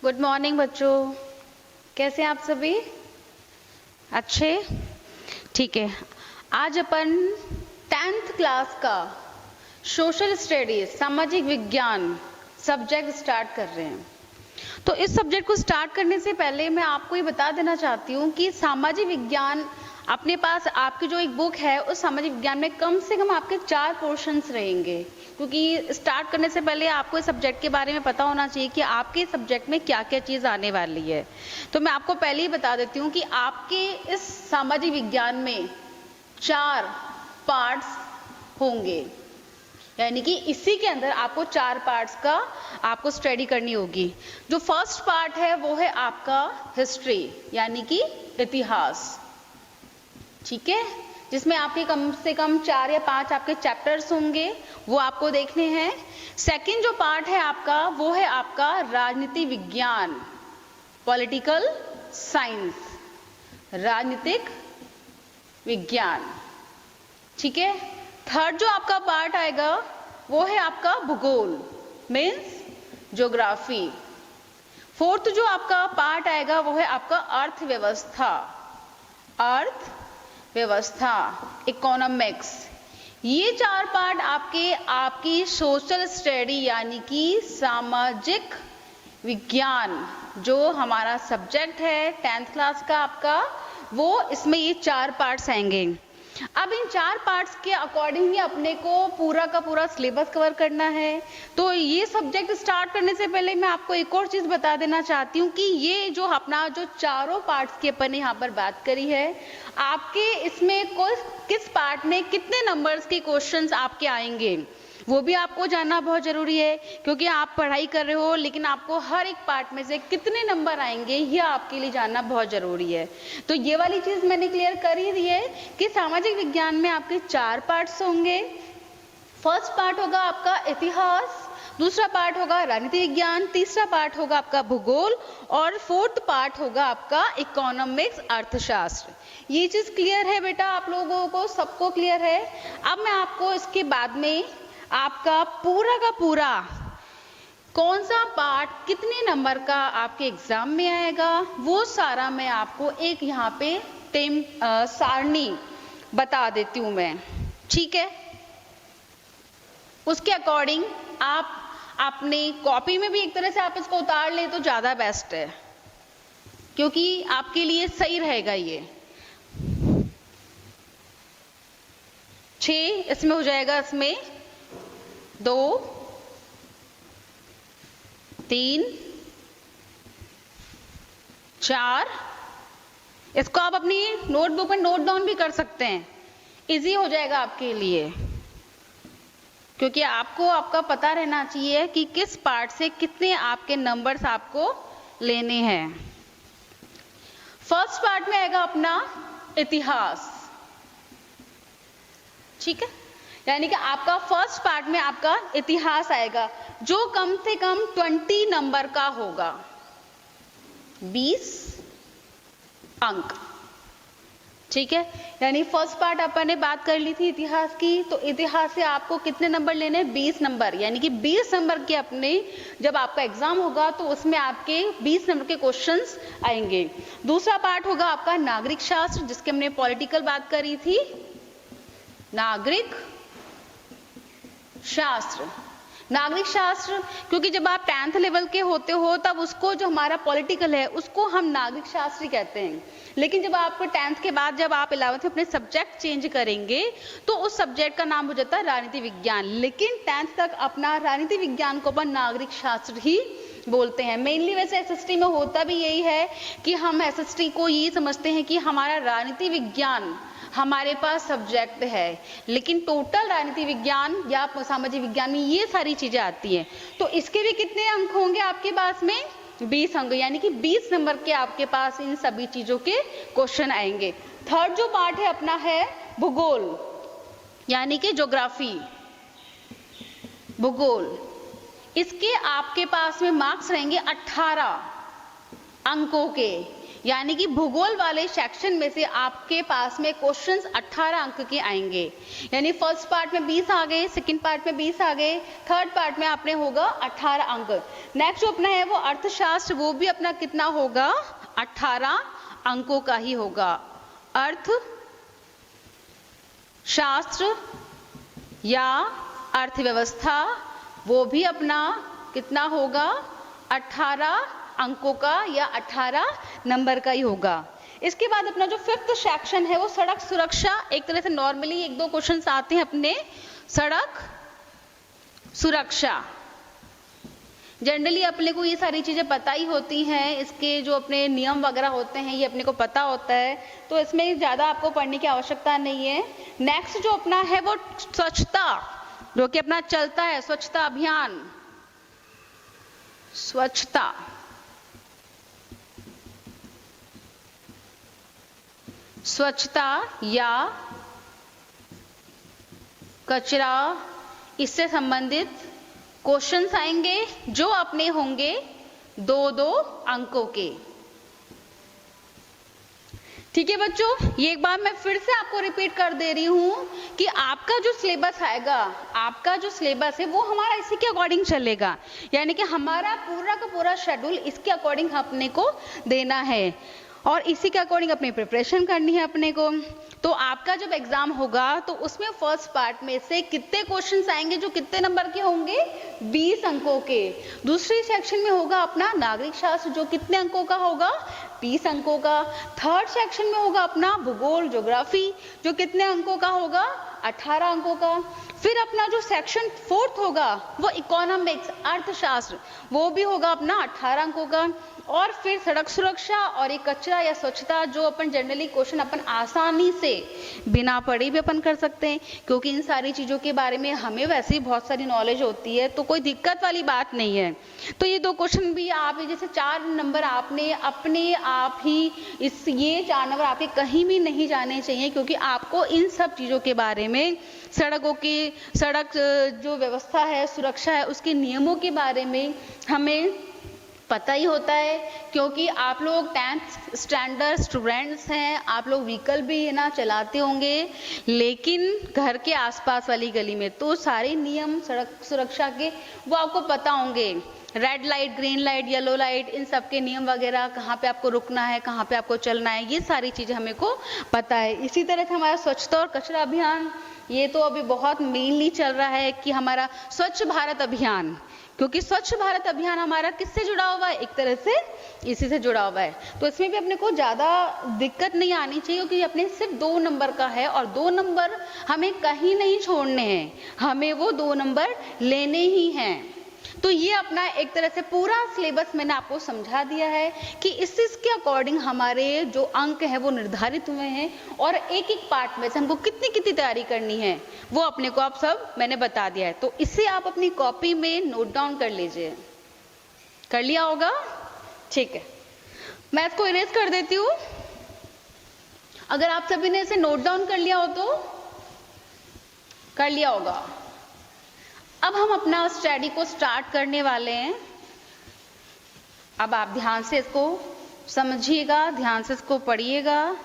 Good morning बच्चों, कैसे हैं आप सभी? अच्छे, ठीक है। आज अपन 10th क्लास का सोशल स्टडीज सामाजिक विज्ञान सब्जेक्ट स्टार्ट कर रहे हैं। तो इस सब्जेक्ट को स्टार्ट करने से पहले मैं आपको ये बता देना चाहती हूँ कि सामाजिक विज्ञान अपने पास आपकी जो एक बुक है उस सामाजिक विज्ञान में कम से कम आपके 4 पोर्शंस रहेंगे, क्योंकि स्टार्ट करने से पहले आपको इस सब्जेक्ट के बारे में पता होना चाहिए कि आपके सब्जेक्ट में क्या क्या चीज़ आने वाली है। तो मैं आपको पहले ही बता देती हूँ कि आपके इस सामाजिक विज्ञान में 4 पार्ट्स होंगे, यानी कि इसी के अंदर आपको 4 पार्ट्स का आपको स्टडी करनी होगी। जो फर्स्ट पार्ट है वो है आपका हिस्ट्री, यानी कि इतिहास, ठीक है, जिसमें आपके कम से कम 4 या 5 आपके चैप्टर्स होंगे, वो आपको देखने हैं। सेकंड जो पार्ट है आपका वो है आपका राजनीति विज्ञान, पॉलिटिकल साइंस, राजनीतिक विज्ञान, ठीक है। थर्ड जो आपका पार्ट आएगा वो है आपका भूगोल, मीन्स ज्योग्राफी। फोर्थ जो आपका पार्ट आएगा वो है आपका अर्थव्यवस्था, इकोनॉमिक्स। ये 4 पार्ट आपकी सोशल स्टडी यानी कि सामाजिक विज्ञान जो हमारा सब्जेक्ट है 10th क्लास का आपका, वो इसमें ये 4 पार्ट्स आएंगे। अब इन 4 पार्ट्स के अकॉर्डिंग ही अपने को पूरा का पूरा सिलेबस कवर करना है। तो ये सब्जेक्ट स्टार्ट करने से पहले मैं आपको एक और चीज बता देना चाहती हूँ कि ये जो अपना जो चारों पार्ट्स की अपन ने यहाँ पर बात करी है, आपके इसमें किस पार्ट में कितने नंबर्स के क्वेश्चंस आपके आएंगे वो भी आपको जानना बहुत जरूरी है, क्योंकि आप पढ़ाई कर रहे हो लेकिन आपको हर एक पार्ट में से कितने नंबर आएंगे ये आपके लिए जानना बहुत जरूरी है। तो ये वाली चीज मैंने क्लियर कर ही दी है कि सामाजिक विज्ञान में आपके 4 पार्ट्स होंगे। फर्स्ट पार्ट होगा आपका इतिहास, दूसरा पार्ट होगा राजनीति विज्ञान, तीसरा पार्ट होगा आपका भूगोल और फोर्थ पार्ट होगा आपका इकोनॉमिक्स, अर्थशास्त्र। ये चीज क्लियर है बेटा? आप लोगों को सबको क्लियर है? अब मैं आपको इसके बाद में आपका पूरा का पूरा कौन सा पार्ट कितने नंबर का आपके एग्जाम में आएगा वो सारा मैं आपको एक यहाँ पे सारणी बता देती हूँ मैं, ठीक है। उसके अकॉर्डिंग आप अपने कॉपी में भी एक तरह से आप इसको उतार ले तो ज्यादा बेस्ट है, क्योंकि आपके लिए सही रहेगा। ये 6 इसमें हो जाएगा, इसमें 2, 3, 4। इसको आप अपनी नोटबुक में नोट डाउन भी कर सकते हैं, इजी हो जाएगा आपके लिए, क्योंकि आपको आपका पता रहना चाहिए कि किस पार्ट से कितने आपके नंबर्स आपको लेने हैं। फर्स्ट पार्ट में आएगा अपना इतिहास, ठीक है, यानी कि आपका फर्स्ट पार्ट में आपका इतिहास आएगा जो कम से कम 20 नंबर का होगा, 20 अंक, ठीक है। यानी फर्स्ट पार्ट अपन ने बात कर ली थी इतिहास की, तो इतिहास से आपको कितने नंबर लेने हैं? 20 नंबर, यानी कि 20 नंबर के अपने जब आपका एग्जाम होगा तो उसमें आपके 20 नंबर के क्वेश्चंस आएंगे। दूसरा पार्ट होगा आपका नागरिक शास्त्र, जिसके हमने पॉलिटिकल बात करी थी, नागरिक शास्त्र। नागरिक शास्त्र क्योंकि जब आप 10th लेवल के होते हो तब उसको जो हमारा पॉलिटिकल है उसको हम नागरिक शास्त्र कहते हैं, लेकिन जब आपको 10th के बाद जब आप 11th में अपने सब्जेक्ट चेंज करेंगे तो उस सब्जेक्ट का नाम हो जाता है राजनीति विज्ञान, लेकिन 10th तक अपना राजनीति विज्ञान को अपन नागरिक शास्त्र ही बोलते हैं। मेनली वैसे एसएसटी में होता भी यही है कि हम एसएसटी को ये समझते हैं कि हमारा राजनीति विज्ञान हमारे पास सब्जेक्ट है, लेकिन टोटल राजनीति विज्ञान या सामाजिक विज्ञान में ये सारी चीजें आती हैं। तो इसके भी कितने अंक होंगे आपके पास में? 20 अंक, यानी कि 20 नंबर के आपके पास इन सभी चीजों के क्वेश्चन आएंगे। थर्ड जो पार्ट है अपना है भूगोल, यानी कि ज्योग्राफी, भूगोल। इसके आपके पास में मार्क्स रहेंगे 18 अंकों के, यानी कि भूगोल वाले सेक्शन में से आपके पास में क्वेश्चंस 18 अंक के आएंगे। यानी फर्स्ट पार्ट में 20 आ गए, सेकंड पार्ट में 20 आ गए, थर्ड पार्ट में आपने होगा 18 अंक। नेक्स्ट जो अपना है वो अर्थशास्त्र, वो भी अपना कितना होगा, 18 अंकों का ही होगा। अर्थशास्त्र या अर्थव्यवस्था वो भी अपना कितना होगा, 18 अंकों का या 18 नंबर का ही होगा। इसके बाद अपना जो फिफ्थ सेक्शन है वो सड़क सुरक्षा। एक तरह से नॉर्मली एक दो क्वेश्चंस आते हैं अपने सड़क सुरक्षा। जनरली अपने को ये सारी चीजें पता ही होती हैं, इसके जो अपने नियम वगैरह होते हैं ये अपने को पता होता है, तो इसमें ज्यादा आपको पढ़ने की आवश्यकता नहीं है। नेक्स्ट जो अपना है वो स्वच्छता, जो कि अपना चलता है, स्वच्छता अभियान, स्वच्छता। स्वच्छता या कचरा, इससे संबंधित क्वेश्चंस आएंगे जो अपने होंगे 2-2 अंकों के। ठीक है बच्चों, ये एक बार मैं फिर से आपको रिपीट कर दे रही हूं कि आपका जो सिलेबस आएगा, आपका जो सिलेबस है वो हमारा इसी के अकॉर्डिंग चलेगा। यानी कि हमारा पूरा का पूरा शेड्यूल इसके अकॉर्डिंग अपने को देना है और इसी के अकॉर्डिंग अपनी प्रिपरेशन करनी है अपने को। तो आपका जब एग्जाम होगा तो उसमें फर्स्ट पार्ट में से कितने क्वेश्चंस आएंगे जो कितने नंबर के होंगे, 20 अंकों के। दूसरी सेक्शन में होगा अपना नागरिक शास्त्र, जो कितने अंकों का होगा, 20 अंकों का। थर्ड सेक्शन में होगा अपना भूगोल ज्योग्राफी, जो कितने अंकों का होगा, 18 अंकों का। फिर अपना जो सेक्शन फोर्थ होगा वो इकोनॉमिक्स अर्थशास्त्र, वो भी होगा अपना 18 अंकों का। और फिर सड़क सुरक्षा और ये कचरा या स्वच्छता, जो अपन जनरली क्वेश्चन अपन आसानी से बिना पढ़े भी अपन कर सकते हैं, क्योंकि इन सारी चीजों के बारे में हमें वैसे ही बहुत सारी नॉलेज होती है, तो कोई दिक्कत वाली बात नहीं है। तो ये 2 क्वेश्चन भी आप जैसे 4 नंबर आपने अपने आप ही ये 4 नंबर आपके कहीं भी नहीं जाने चाहिए, क्योंकि आपको इन सब चीजों के बारे में, सड़कों की, सड़क जो व्यवस्था है, सुरक्षा है, उसके नियमों के बारे में हमें पता ही होता है, क्योंकि आप लोग 10th स्टैंडर्ड स्टूडेंट्स हैं, आप लोग व्हीकल भी है ना चलाते होंगे, लेकिन घर के आसपास वाली गली में तो सारे नियम सड़क सुरक्षा के वो आपको पता होंगे। Red light, green light, yellow light, इन सब के नियम वगैरह, कहाँ पे आपको रुकना है, कहाँ पे आपको चलना है, ये सारी चीजें हमें को पता है। इसी तरह से हमारा स्वच्छता और कचरा अभियान, ये तो अभी बहुत मेनली चल रहा है कि हमारा स्वच्छ भारत अभियान, क्योंकि स्वच्छ भारत अभियान हमारा किससे जुड़ा हुआ है, एक तरह से इसी से जुड़ा हुआ है। तो इसमें भी अपने को ज्यादा दिक्कत नहीं आनी चाहिए, क्योंकि अपने सिर्फ 2 नंबर का है और 2 नंबर हमें कहीं नहीं छोड़ने हैं, हमें वो 2 नंबर लेने ही हैं। तो ये अपना एक तरह से पूरा सिलेबस मैंने आपको समझा दिया है कि इस के अकॉर्डिंग हमारे जो अंक हैं वो निर्धारित हुए हैं, और एक एक पार्ट में से हमको कितनी कितनी तैयारी करनी है वो अपने को आप सब मैंने बता दिया है। तो इसे आप अपनी कॉपी में नोट डाउन कर लीजिए। कर लिया होगा? ठीक है, मैं इसको इरेज कर देती हूँ। अगर आप सभी ने इसे नोट डाउन कर लिया हो तो कर लिया होगा। अब हम अपना स्टडी को स्टार्ट करने वाले हैं। अब आप ध्यान से इसको समझिएगा, ध्यान से इसको पढ़िएगा,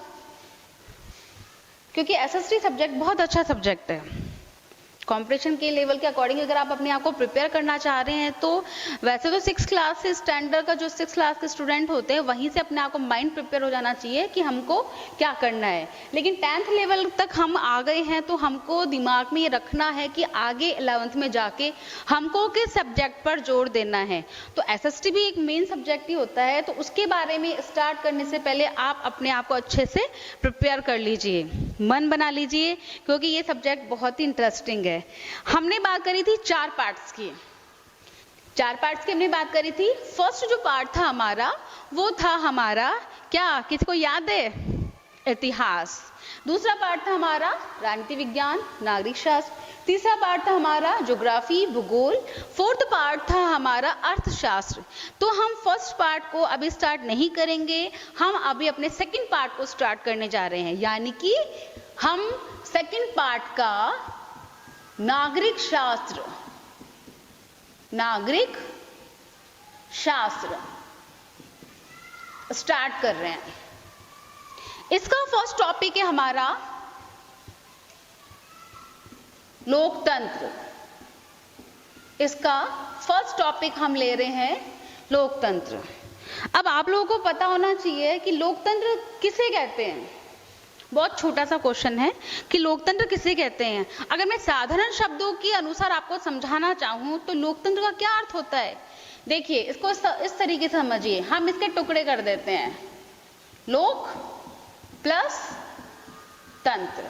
क्योंकि एसएसटी सब्जेक्ट बहुत अच्छा सब्जेक्ट है। कंपटीशन के लेवल के अकॉर्डिंग अगर आप अपने आप को प्रिपेयर करना चाह रहे हैं तो वैसे तो 6th क्लास से स्टैंडर्ड का जो 6th क्लास के स्टूडेंट होते हैं वहीं से अपने आप को माइंड प्रिपेयर हो जाना चाहिए कि हमको क्या करना है। लेकिन 10th लेवल तक हम आ गए हैं तो हमको दिमाग में ये रखना है कि आगे 11th में जाके हमको किस सब्जेक्ट पर जोर देना है। तो एसएसटी भी एक मेन सब्जेक्ट ही होता है, तो उसके बारे में स्टार्ट करने से पहले आप अपने आप को अच्छे से प्रिपेयर कर लीजिए, मन बना लीजिए, क्योंकि ये सब्जेक्ट बहुत ही इंटरेस्टिंग है। हमने बात करी थी 4 पार्ट्स की। 4 पार्ट्स की हमने बात करी थी। फर्स्ट जो पार्ट था हमारा वो था हमारा क्या, किसी को याद है? इतिहास। दूसरा पार्ट था हमारा राजनीति विज्ञान, नागरिक शास्त्र। तीसरा पार्ट था हमारा ज्योग्राफी, भूगोल। फोर्थ पार्ट था हमारा अर्थशास्त्र। तो हम फर्स्ट पार्ट को अभी स्टार्ट नहीं करेंगे, हम अभी अपने सेकंड पार्ट को स्टार्ट करने जा रहे हैं, यानी कि हम सेकंड पार्ट का नागरिक शास्त्र, नागरिक शास्त्र स्टार्ट कर रहे हैं। इसका फर्स्ट टॉपिक है हमारा लोकतंत्र। इसका फर्स्ट टॉपिक हम ले रहे हैं लोकतंत्र। अब आप लोगों को पता होना चाहिए कि लोकतंत्र किसे कहते हैं। बहुत छोटा सा क्वेश्चन है कि लोकतंत्र किसे कहते हैं। अगर मैं साधारण शब्दों के अनुसार आपको समझाना चाहूं तो लोकतंत्र का क्या अर्थ होता है। देखिए, इसको इस तरीके से समझिए, हम इसके टुकड़े कर देते हैं, लोक प्लस तंत्र।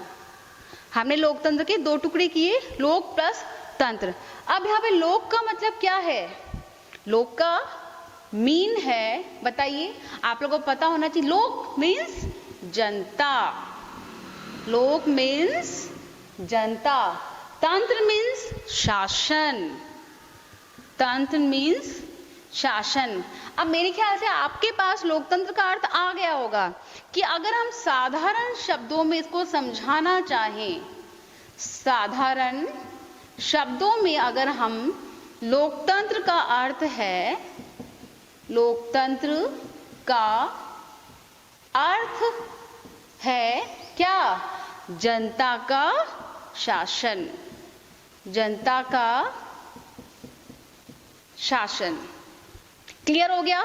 हमने लोकतंत्र के दो टुकड़े किए, लोक प्लस तंत्र। अब यहाँ पे लोक का मतलब क्या है। लोक का मीन है, बताइए, आप लोगों को पता होना चाहिए। लोक मीन्स जनता, लोक मीन्स जनता, तंत्र मीन्स शासन, तंत्र मीन्स शासन। अब मेरे ख्याल से आपके पास लोकतंत्र का अर्थ आ गया होगा कि अगर हम साधारण शब्दों में इसको समझाना चाहें, साधारण शब्दों में अगर हम लोकतंत्र का अर्थ है, लोकतंत्र का अर्थ है क्या, जनता का शासन, जनता का शासन। क्लियर हो गया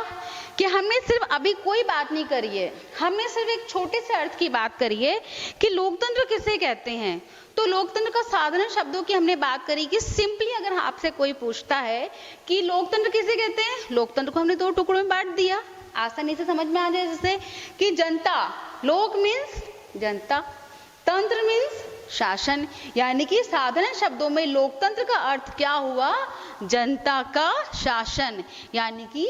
कि हमने सिर्फ अभी कोई बात नहीं करी है, हमने सिर्फ एक छोटे से अर्थ की बात करी है कि लोकतंत्र किसे कहते हैं। तो लोकतंत्र का साधारण शब्दों की हमने बात करी कि सिंपली अगर आपसे कोई पूछता है कि लोकतंत्र किसे कहते हैं, लोकतंत्र को हमने दो टुकड़ों में बांट दिया, आसानी से समझ में आ जाए। जैसे कि जनता, लोक मीन्स जनता, तंत्र मीन्स शासन, यानी कि साधारण शब्दों में लोकतंत्र का अर्थ क्या हुआ, जनता का शासन, यानी कि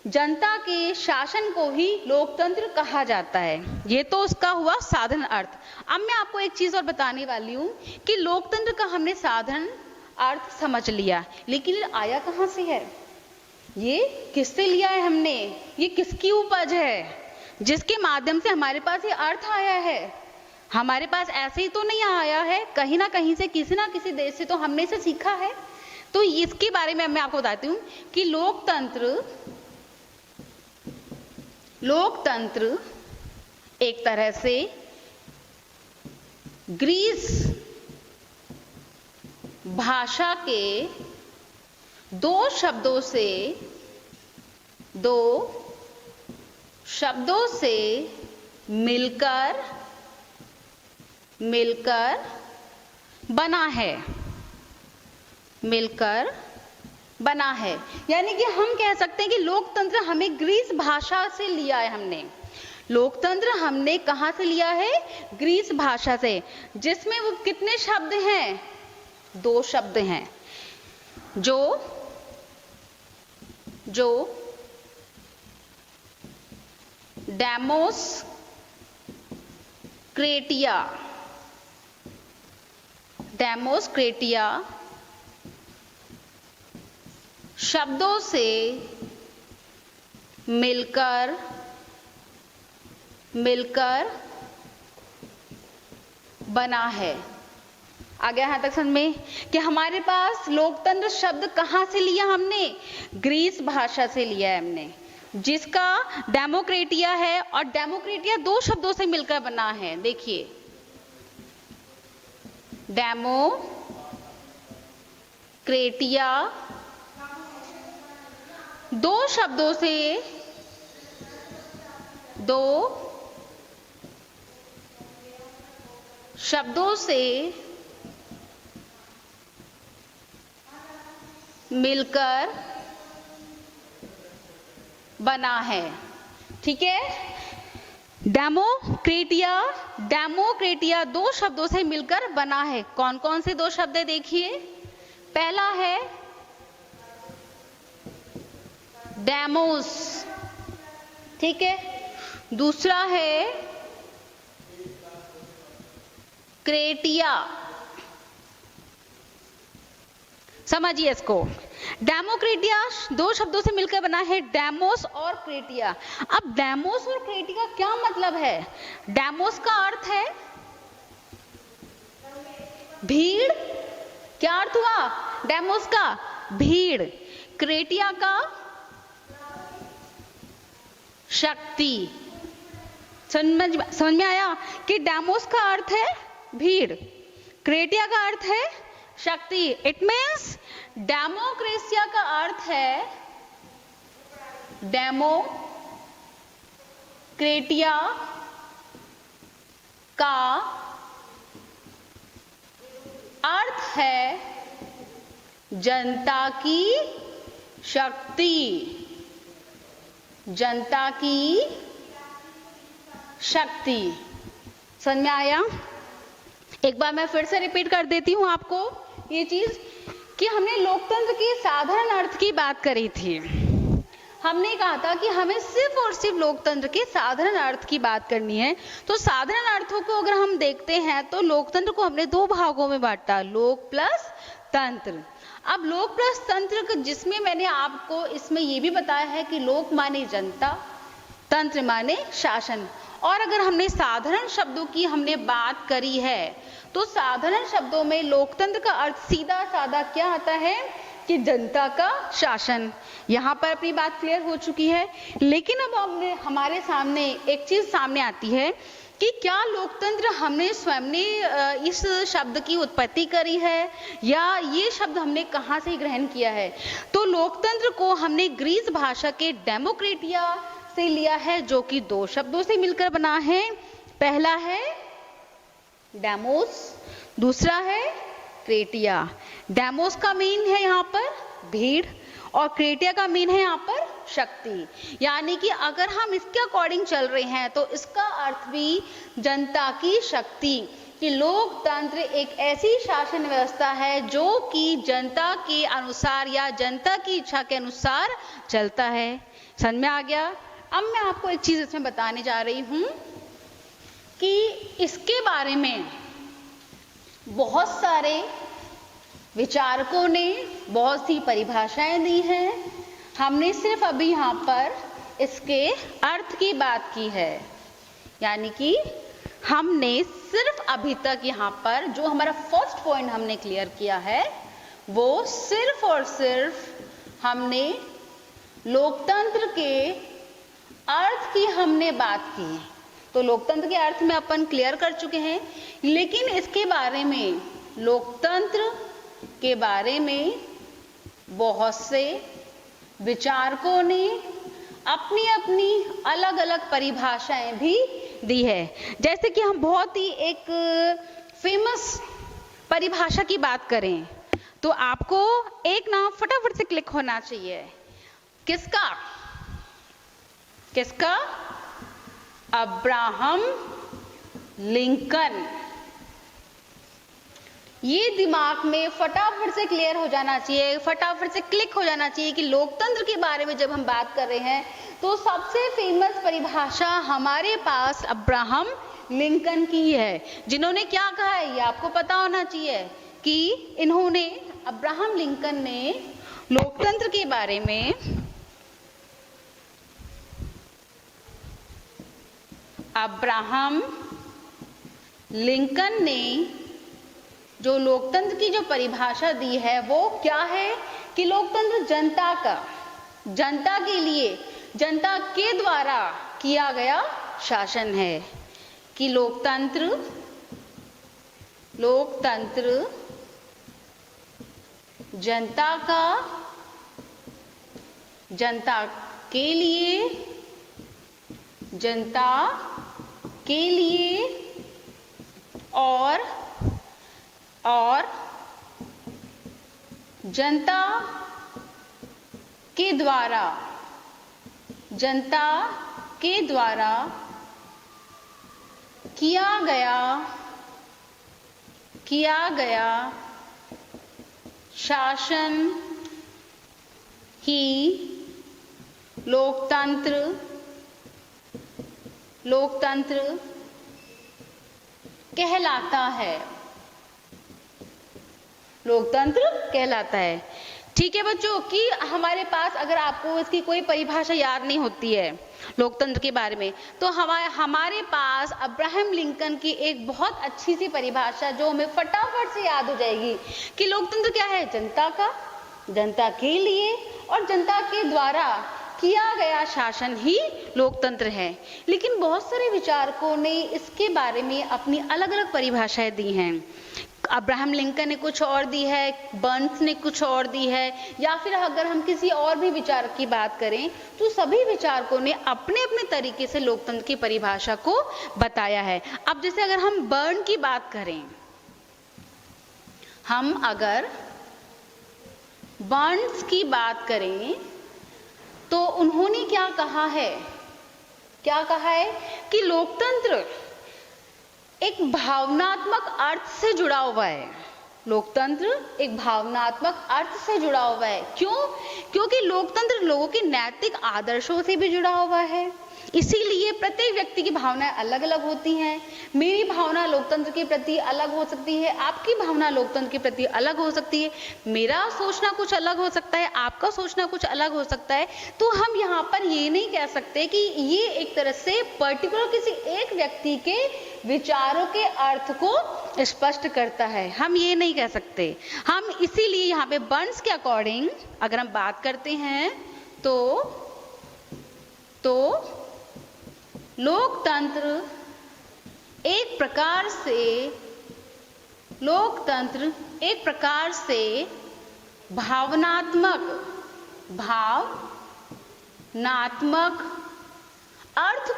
जनता के शासन को ही लोकतंत्र कहा जाता है। ये तो उसका हुआ साधारण अर्थ। अब मैं आपको एक चीज और बताने वाली हूं कि लोकतंत्र का हमने साधारण अर्थ समझ लिया, लेकिन आया कहां से है, ये किससे लिया है हमने, ये किसकी उपज है जिसके माध्यम से हमारे पास ये अर्थ आया है। हमारे पास ऐसे ही तो नहीं आया है, कहीं ना कहीं से, किसी ना किसी देश से तो हमने इसे सीखा है। तो इसके बारे में मैं आपको बताती हूँ कि लोकतंत्र एक तरह से ग्रीस भाषा के दो शब्दों से मिलकर बना है, मिलकर बना है। यानी कि हम कह सकते हैं कि लोकतंत्र हमें ग्रीस भाषा से लिया है। हमने लोकतंत्र हमने कहां से लिया है, ग्रीस भाषा से, जिसमें वो कितने शब्द हैं, दो शब्द हैं, जो डेमोक्रेटिया शब्दों से मिलकर बना है। आ गया यहां तक समझ में कि हमारे पास लोकतंत्र शब्द कहां से लिया हमने, ग्रीस भाषा से लिया है हमने, जिसका डेमोक्रेटिया है, और डेमोक्रेटिया दो शब्दों से मिलकर बना है। देखिए, डेमोक्रेटिया दो शब्दों से मिलकर बना है। ठीक है, डेमोक्रेटिया दो शब्दों से मिलकर बना है। कौन कौन से दो शब्द है, देखिए, पहला है डेमोस, ठीक है, दूसरा है क्रेटिया। समझिए इसको, डेमोक्रेटिया दो शब्दों से मिलकर बना है, डेमोस और क्रेटिया। अब डेमोस और क्रेटिया क्या मतलब है। डेमोस का अर्थ है भीड़, क्या अर्थ हुआ डेमोस का, भीड़। क्रेटिया का शक्ति। समझ में आया कि डेमोस का अर्थ है भीड़, क्रेटिया का अर्थ है शक्ति। इट मीन्स डेमोक्रेसिया का अर्थ है डेमोक्रेटिया का अर्थ है जनता की शक्ति, जनता की शक्ति। समझ में आया? एक बार मैं फिर से रिपीट कर देती हूं आपको ये चीज कि हमने लोकतंत्र के साधारण अर्थ की बात करी थी। हमने कहा था कि हमें सिर्फ और सिर्फ लोकतंत्र के साधारण अर्थ की बात करनी है। तो साधारण अर्थों को अगर हम देखते हैं तो लोकतंत्र को हमने दो भागों में बांटा, लोक प्लस तंत्र। अब लोक प्लस तंत्र जिसमें मैंने आपको इसमें यह भी बताया है कि लोक माने जनता, तंत्र माने शासन। और अगर हमने साधारण शब्दों की हमने बात करी है तो साधारण शब्दों में लोकतंत्र का अर्थ सीधा साधा क्या आता है कि जनता का शासन। यहाँ पर अपनी बात क्लियर हो चुकी है। लेकिन अब हमारे सामने एक चीज सामने आती है कि क्या लोकतंत्र हमने स्वयं ने इस शब्द की उत्पत्ति करी है या ये शब्द हमने कहाँ से ग्रहण किया है? तो लोकतंत्र को हमने ग्रीस भाषा के डेमोक्रेटिया से लिया है, जो कि दो शब्दों से मिलकर बना है। पहला है डेमोस, दूसरा है क्रेटिया। डेमोस का मीन है यहाँ पर भीड़ और क्रेटिया का मीन है यहाँ पर शक्ति। यानी कि अगर हम इसके अकॉर्डिंग चल रहे हैं तो इसका अर्थ भी जनता की शक्ति, कि लोकतंत्र एक ऐसी शासन व्यवस्था है जो कि जनता के अनुसार या जनता की इच्छा के अनुसार चलता है। समझ में आ गया? अब मैं आपको एक चीज इसमें बताने जा रही हूं कि इसके बारे में बहुत सारे विचारकों ने बहुत सी परिभाषाएं दी हैं। हमने सिर्फ अभी यहाँ पर इसके अर्थ की बात की है, यानी कि हमने सिर्फ अभी तक यहाँ पर जो हमारा फर्स्ट पॉइंट हमने क्लियर किया है वो सिर्फ और सिर्फ हमने लोकतंत्र के अर्थ की हमने बात की। तो लोकतंत्र के अर्थ में अपन क्लियर कर चुके हैं, लेकिन इसके बारे में लोकतंत्र के बारे में बहुत से विचारकों ने अपनी अपनी अलग अलग परिभाषाएं भी दी है। जैसे कि हम बहुत ही एक फेमस परिभाषा की बात करें तो आपको एक नाम फटाफट से क्लिक होना चाहिए। किसका? किसका? Abraham Lincoln. ये दिमाग में फटाफट से क्लियर हो जाना चाहिए, फटाफट से क्लिक हो जाना चाहिए कि लोकतंत्र के बारे में जब हम बात कर रहे हैं तो सबसे फेमस परिभाषा हमारे पास अब्राहम लिंकन की है। जिन्होंने क्या कहा है ये आपको पता होना चाहिए कि इन्होंने, अब्राहम लिंकन ने लोकतंत्र के बारे में अब्राहम लिंकन ने जो लोकतंत्र की जो परिभाषा दी है वो क्या है कि लोकतंत्र जनता का, जनता के लिए, जनता के द्वारा किया गया शासन है। कि लोकतंत्र जनता का, जनता के लिए, जनता के लिए और जनता के द्वारा, जनता के द्वारा किया गया शासन ही लोकतंत्र कहलाता है। लोकतंत्र कहलाता है। ठीक है बच्चों, कि हमारे पास अगर आपको इसकी कोई परिभाषा याद नहीं होती है लोकतंत्र के बारे में तो हमारे पास अब्राहम लिंकन की एक बहुत अच्छी सी परिभाषा जो हमें फटाफट से याद हो जाएगी कि लोकतंत्र क्या है? जनता का, जनता के लिए और जनता के द्वारा किया गया शासन ही लोकतंत्र है। लेकिन बहुत सारे विचारकों ने इसके बारे में अपनी अलग अलग परिभाषाएं दी हैं। अब्राहम लिंकन ने कुछ और दी है, बर्न्स ने कुछ और दी है, या फिर अगर हम किसी और भी विचारक की बात करें तो सभी विचारकों ने अपने अपने तरीके से लोकतंत्र की परिभाषा को बताया है। अब जैसे अगर हम बर्न की बात करें, हम अगर बर्न्स की बात करें तो उन्होंने क्या कहा है, कि लोकतंत्र एक भावनात्मक अर्थ से जुड़ा हुआ है। लोकतंत्र एक भावनात्मक अर्थ से जुड़ा हुआ है। क्यों? क्योंकि लोकतंत्र लोगों के नैतिक आदर्शों से भी जुड़ा हुआ है। इसीलिए प्रत्येक व्यक्ति की भावनाएं अलग अलग होती हैं। मेरी भावना लोकतंत्र के प्रति अलग हो सकती है, आपकी भावना लोकतंत्र के प्रति अलग हो सकती है, मेरा सोचना कुछ अलग हो सकता है, आपका सोचना कुछ अलग हो सकता है। तो हम यहाँ पर ये नहीं कह सकते कि ये एक तरह से पर्टिकुलर किसी एक व्यक्ति के विचारों के अर्थ को स्पष्ट करता है, हम ये नहीं कह सकते। हम इसीलिए यहाँ पे बर्न्स के अकॉर्डिंग अगर हम बात करते हैं तो लोकतंत्र एक प्रकार से भावनात्मक अर्थ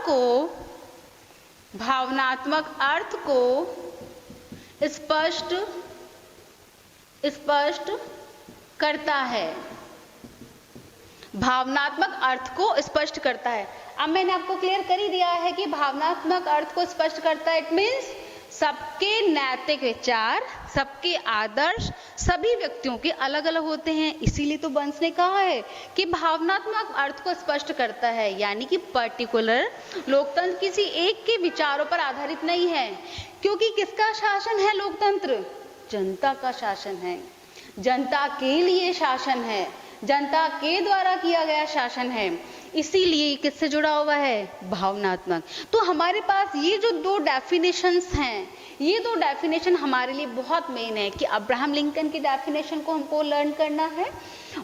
को स्पष्ट करता है। भावनात्मक अर्थ को स्पष्ट करता है। अब मैंने आपको क्लियर कर ही दिया है कि भावनात्मक अर्थ को स्पष्ट करता है, इट मीन्स सबके नैतिक विचार, सबके आदर्श सभी व्यक्तियों के अलग अलग होते हैं। इसीलिए तो बर्न्स ने कहा है कि भावनात्मक अर्थ को स्पष्ट करता है, यानी कि पर्टिकुलर लोकतंत्र किसी एक के विचारों पर आधारित नहीं है। क्योंकि किसका शासन है लोकतंत्र? जनता का शासन है, जनता के लिए शासन है, जनता के द्वारा किया गया शासन है। इसीलिए किससे जुड़ा हुआ है? भावनात्मक। तो हमारे पास ये जो दो डेफिनेशंस हैं, ये दो डेफिनेशन हमारे लिए बहुत मेन है कि अब्राहम लिंकन की डेफिनेशन को हमको लर्न करना है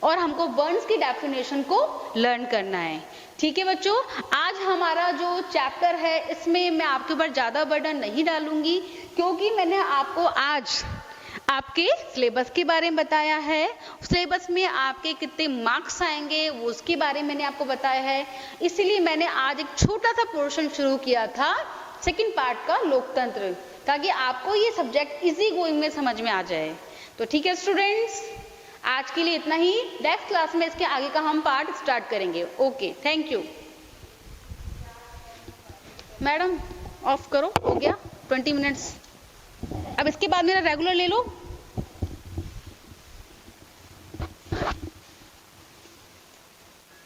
और हमको बर्न्स की डेफिनेशन को लर्न करना है। ठीक है बच्चों, आज हमारा जो चैप्टर है इसमें मैं आपके ऊपर ज्यादा बर्डन नहीं डालूंगी, क्योंकि मैंने आपको आज आपके सिलेबस के बारे में बताया है। सिलेबस में आपके कितने मार्क्स आएंगे वो उसके बारे में मैंने आपको बताया है। इसीलिए मैंने आज एक छोटा सा पोर्शन शुरू किया था सेकंड पार्ट का, लोकतंत्र, ताकि आपको ये सब्जेक्ट इजी गोइंग में समझ में आ जाए। तो ठीक है स्टूडेंट्स, आज के लिए इतना ही। नेक्स्ट क्लास में इसके आगे का हम पार्ट स्टार्ट करेंगे। Okay, thank you. Madam of करो, हो गया 20 मिनट्स। अब इसके बाद मेरा रेगुलर ले लो।